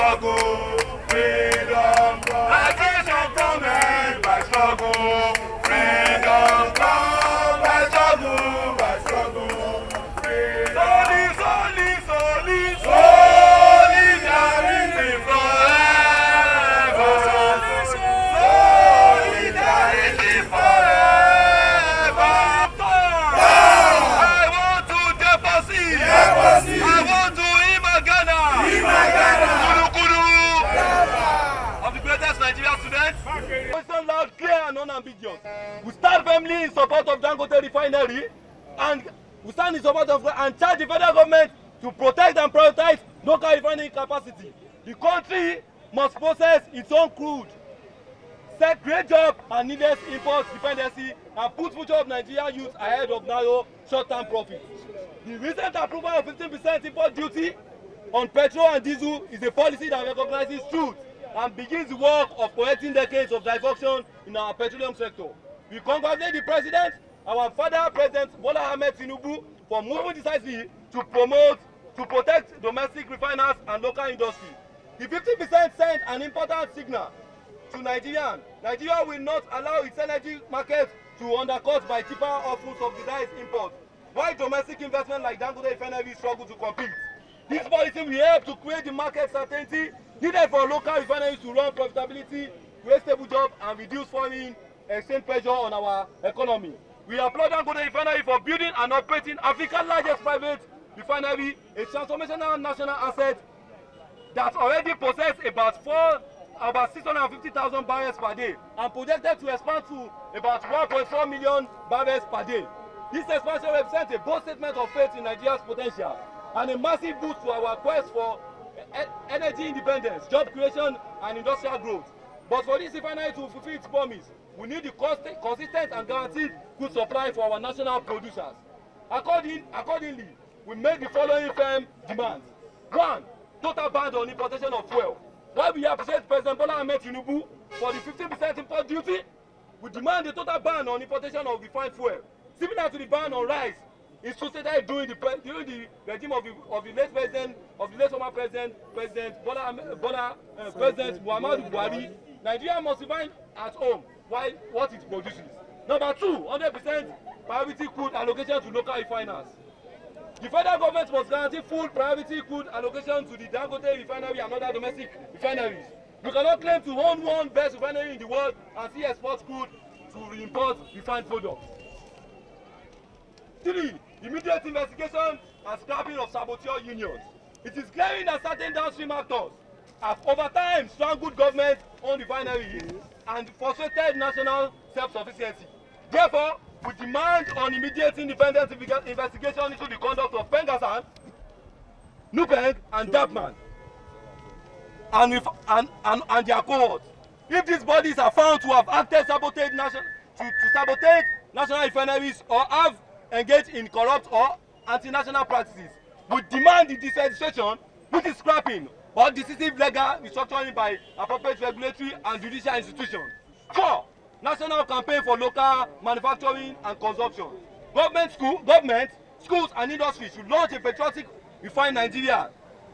struggle, freedom come. Attention from men by struggle, freedom come. By struggle, by struggle, freedom. Solidarity forever. Solidarity forever. I want to deposit. I want to Imagana. Of the greatest Nigerian students. Question loud, clear and unambiguous. We stand firmly in support of Dangote refinery and we stand in support of and charge the federal government to protect and prioritize local refining capacity. The country must process its own crude, set great job and needed import dependency and put future of Nigerian youth ahead of narrow short-term profit. The recent approval of 15% import duty on petrol and diesel is a policy that recognizes truth and begins the work of correcting decades of diversion in our petroleum sector. We congratulate the President, our father, President Bola Ahmed Tinubu, for moving decisively to protect domestic refiners and local industry. The 50% sent an important signal to Nigeria. Nigeria will not allow its energy market to undercut by cheaper or full subsidized imports, while domestic investment like Dangote refinery struggle to compete. This policy will help to create the market certainty needed for local refineries to run profitability, create stable jobs, and reduce foreign exchange pressure on our economy. We applaud Dangote refinery for building and operating Africa's largest private refinery, a transformational national asset that already possesses about 650,000 barrels per day and projected to expand to about 1.4 million barrels per day. This expansion represents a bold statement of faith in Nigeria's potential and a massive boost to our quest for energy independence, job creation, and industrial growth. But for this refinery to fulfill its promise, we need the consistent and guaranteed good supply for our national producers. Accordingly, we make the following firm demands. 1. Total ban on importation of fuel. While we appreciate President Bola Ahmed Tinubu for the 15% import duty, we demand a total ban on importation of refined fuel, similar to the ban on rice instituted during the regime of the late former president President Muhammadu Buhari. Nigeria must refine at home while what it produces. Number 2, 100% priority crude allocation to local refiners. The federal government must guarantee full priority crude allocation to the Dangote refinery and other domestic refineries. We cannot claim to own one best refinery in the world and see export crude to import refined products. 3. Immediate investigation and scrapping of saboteur unions. It is glaring that certain downstream actors have over time strangled government-owned refineries and frustrated national self-sufficiency. Therefore, we demand an immediate independent investigation into the conduct of Pengasan, Nupeng, and Dabman, and their cohorts. If these bodies are found to have acted to sabotage national refineries or have engaged in corrupt or anti-national practices, we demand the decertification, which is scrapping or decisive legal restructuring by appropriate regulatory and judicial institutions. 4. National campaign for local manufacturing and consumption. Government, schools and industry should launch a patriotic Refine Nigeria,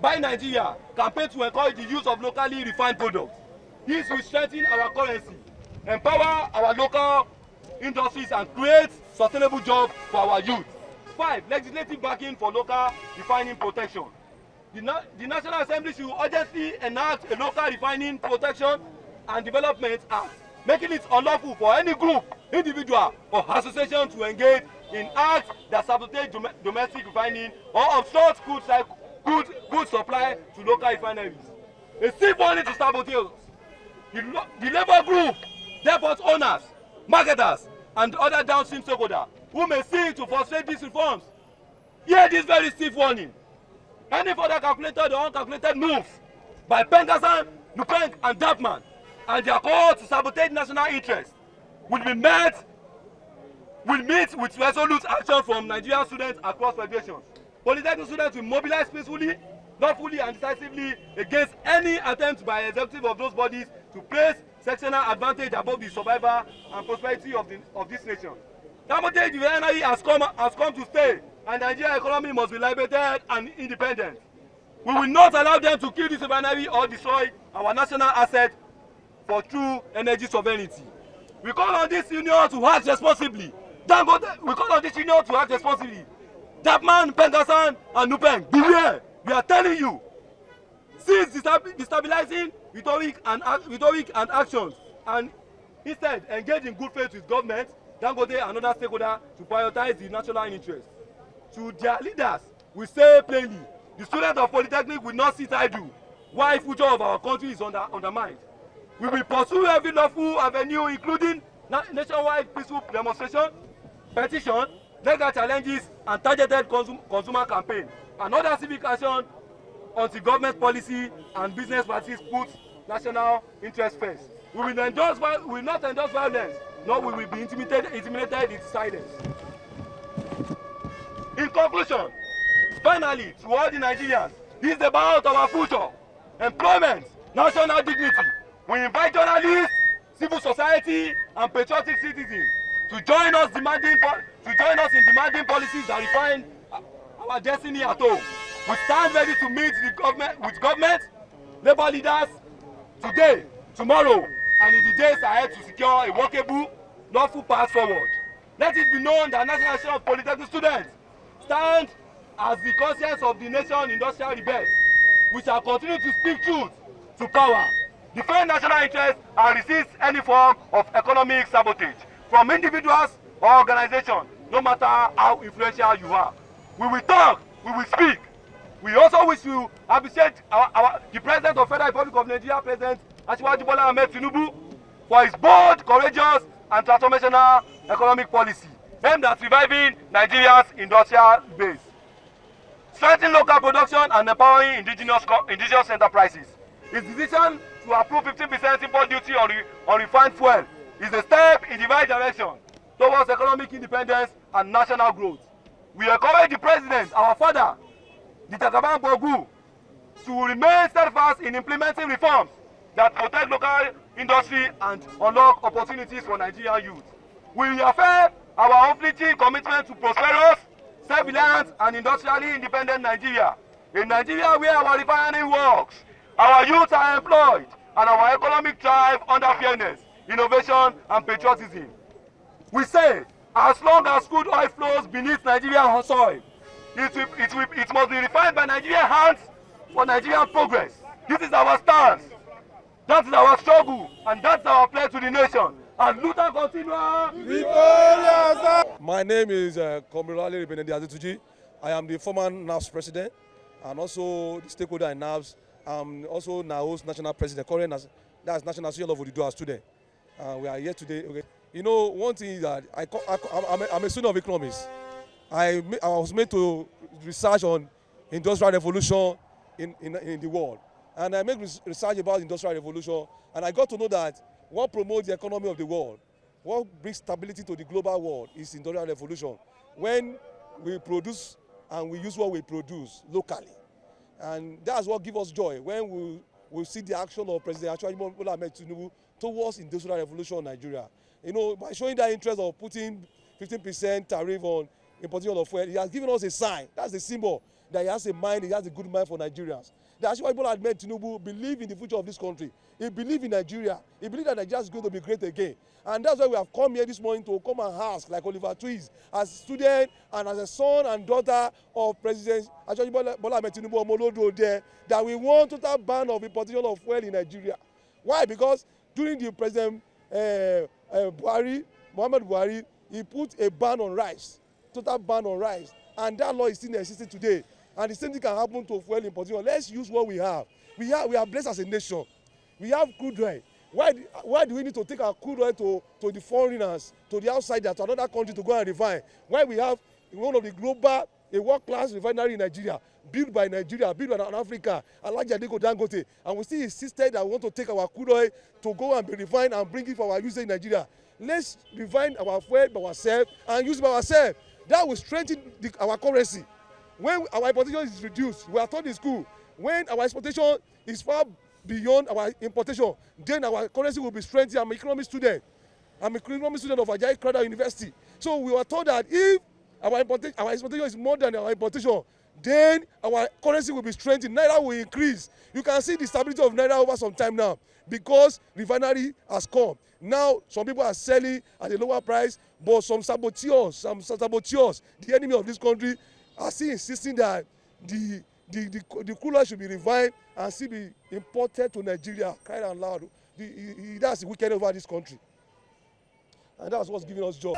Buy Nigeria campaign to encourage the use of locally refined products. This will strengthen our currency, empower our local industries, and create sustainable jobs for our youth. 5. Legislative backing for local refining protection. The National Assembly should urgently enact a local refining protection and development act, making it unlawful for any group, individual, or association to engage in acts that sabotage domestic refining or obstruct good supply to local refineries. A steep warning to saboteurs. The labor group, depot owners, marketers, and other downstream stakeholders who may seek to frustrate these reforms. Hear this very stiff warning. Any further calculated or uncalculated moves by Pengasan, Nupeng, and Dabman and their call to sabotage national interests will meet with resolute action from Nigerian students across federations. Polytechnic students will mobilize peacefully, lawfully, and decisively against any attempt by executive of those bodies to place sectional advantage above the survival and prosperity of this nation. Dangote refinery has come to stay, and Nigerian economy must be liberated and independent. We will not allow them to kill this refinery or destroy our national asset for true energy sovereignty. We call on this union to act responsibly. We call on this union to act responsibly. Dapman, Pengasan, and Nupeng, beware! We are telling you. Cease destabilizing rhetoric and actions, and instead engage in good faith with government, Dangote, and other stakeholders to prioritize the national interest. To their leaders, we say plainly, the students of Polytechnic will not sit idle while the future of our country is undermined. We will pursue every lawful avenue, including nationwide peaceful demonstration, petition, legal challenges, and targeted consumer campaign, and other civic action until government policy and business practice put national interest first. We will not endorse violence, nor will we be intimidated into silence. In conclusion, finally, to all the Nigerians, this is about our future, employment, national dignity. We invite journalists, civil society, and patriotic citizens to join us in demanding policies that refine our destiny at home. We stand ready to meet with government, labor leaders today, tomorrow, and in the days ahead to secure a workable, lawful path forward. Let it be known that National Association of Polytechnic Students stand as the conscience of the nation industrial rebels. We shall continue to speak truth to power, defend national interests, and resist any form of economic sabotage from individuals or organizations, no matter how influential you are. We will talk, we will speak. We also wish to appreciate the President of Federal Republic of Nigeria, President Asiwaju Bola Ahmed Tinubu, for his bold, courageous, and transformational economic policy aimed at reviving Nigeria's industrial base, strengthening local production, and empowering indigenous enterprises. His decision to approve 15% import duty on refined fuel is a step in the right direction towards economic independence and national growth. We encourage the President, our father, the Jagaban Bogu, to remain steadfast in implementing reforms that protect local industry and unlock opportunities for Nigerian youth. We reaffirm our unflinching commitment to prosperous, self-reliant, and industrially independent Nigeria. A Nigeria where our refinery works, our youth are employed, and our economic thrive under fairness, innovation, and patriotism. We say, as long as crude oil flows beneath Nigerian soil, it must be refined by Nigerian hands for Nigerian progress. This is our stance. That is our struggle, and that's our pledge to the nation. And Luther continua. My name is Comrade Benendi Azetuji. I am the former NAFS president and also the stakeholder in NAFS. I'm also NAO's national president, current that's National Association of Oduduwa student. We are here today. Okay. You know, one thing is that I'm a student of economics. I was made to research on industrial revolution in the world. And I make research about industrial revolution, and I got to know that what promotes the economy of the world, what brings stability to the global world is industrial revolution. When we produce and we use what we produce locally. And that's what gives us joy when we see the action of President Asiwaju Bola Ahmed Tinubu towards industrial revolution in Nigeria. You know, by showing that interest of putting 15% tariff on importation of fuel, he has given us a sign. That's a symbol that he has a mind, he has a good mind for Nigerians. That Asiwaju Bola Ahmed Tinubu believe in the future of this country. He believes in Nigeria. He believes that Nigeria is going to be great again. And that's why we have come here this morning to come and ask, like Oliver Twist, as a student and as a son and daughter of President Asiwaju Bola Ahmed Tinubu Omolodo there, that we want total ban of importation of fuel in Nigeria. Why? Because during the President Muhammad Buhari, he put a ban on rice, total ban on rice. And that law is still existing today. And the same thing can happen to fuel importation. Let's use what we have. We are blessed as a nation. We have crude oil. Why do we need to take our crude oil to the foreigners, to the outsiders, to another country to go and refine? Why we have one of the global, a world-class refinery in Nigeria, built by Nigeria, built by Africa, Alhaji Aliko Dangote, and we still insisted that we want to take our crude oil to go and be refined and bring it for our usage in Nigeria. Let's refine our fuel by ourselves and use it by ourselves. That will strengthen our currency. When our importation is reduced, we are taught in school, when our exportation is far beyond our importation, then our currency will be strengthened. I'm an economic student. I'm an economic student of Ajayi Crowther University. So we were told that if our exportation is more than our importation, then our currency will be strengthened, naira will increase. You can see the stability of naira over some time now because refinery has come. Now some people are selling at a lower price, but some saboteurs, the enemy of this country, are still insisting that the crude oil should be refined and still be imported to Nigeria. Crying out loud. That's the wickedness over this country, and that's what's giving us job.